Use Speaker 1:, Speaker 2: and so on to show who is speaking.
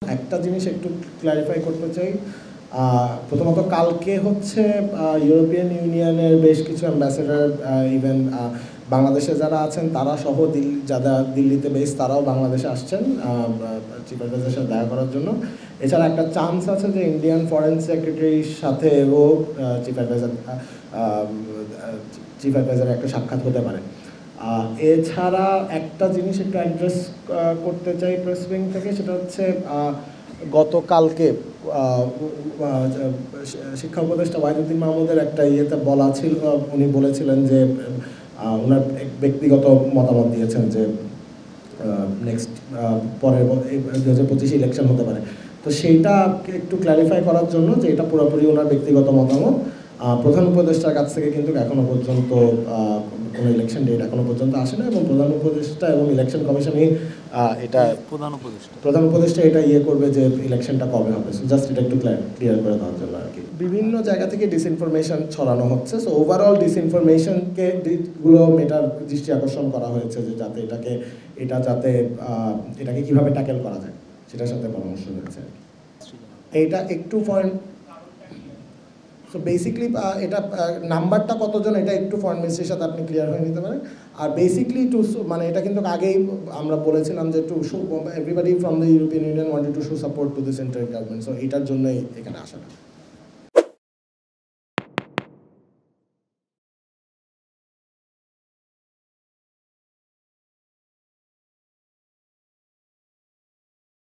Speaker 1: একটা জিনিস একটু ক্ল্যারিফাই করতে চাই। প্রথমত কালকে হচ্ছে ইউরোপিয়ান ইউনিয়নের বেশ কিছু অ্যাম্বাসেডার, ইভেন বাংলাদেশে যারা আছেন তারা সহ যারা দিল্লিতে বেস তারাও বাংলাদেশে আসছেন চিফ অ্যাডভাইজারের সাথে দেখা করার জন্য। এছাড়া একটা চান্স আছে যে ইন্ডিয়ান ফরেন সেক্রেটারির সাথেও চিফ অ্যাডভাইজারের একটা সাক্ষাৎ হতে পারে। এছাড়া একটা জিনিস একটু অ্যাড্রেস করতে চাই প্রেস উইং থেকে, সেটা হচ্ছে গতকালকে শিক্ষা উপদেষ্টা ওয়াহিদুদ্দিন মাহমুদের একটা ইয়েতে বলা ছিল, উনি বলেছিলেন যে ওনার ব্যক্তিগত মতামত দিয়েছেন যে নেক্সট পরের 2025 ইলেকশন হতে পারে। তো সেইটা একটু ক্ল্যারিফাই করার জন্য যে এটা পুরোপুরি ওনার ব্যক্তিগত মতামত। প্রধান উপদেষ্টার কাছ থেকে কিন্তু এখনো পর্যন্ত কোনো ইলেকশন ডেট এখনো পর্যন্ত আসে না, এবং প্রধান উপদেষ্টা এবং ইলেকশন কমিশনই এটা প্রধান উপদেষ্টা এটা করবে যে ইলেকশনটা কবে হবে। সো জাস্ট এটা একটু ক্লিয়ার করে দেওয়ার জন্য আর কি। বিভিন্ন জায়গা থেকে ডিসইনফরমেশন ছড়ানো হচ্ছে। সো ওভারঅল ডিসইনফরমেশনকে গুলো মেটার দৃষ্টি আকর্ষণ করা হয়েছে যে যাতে এটাকে কীভাবে ট্যাকেল করা যায় সেটার সাথে পরামর্শ হয়েছে। এইটা একটু ফরেন, সো বেসিকলি এটা নাম্বারটা কতজন এটা একটু ফরেন মিনিস্ট্রির সাথে আপনি ক্লিয়ার হয়ে নিতে পারেন। আর বেসিকলি মানে এটা কিন্তু আগেই আমরা বলেছিলাম যে everybody from the European union wanted to show support to this central government. So এটার জন্যই এখানে আসাটা।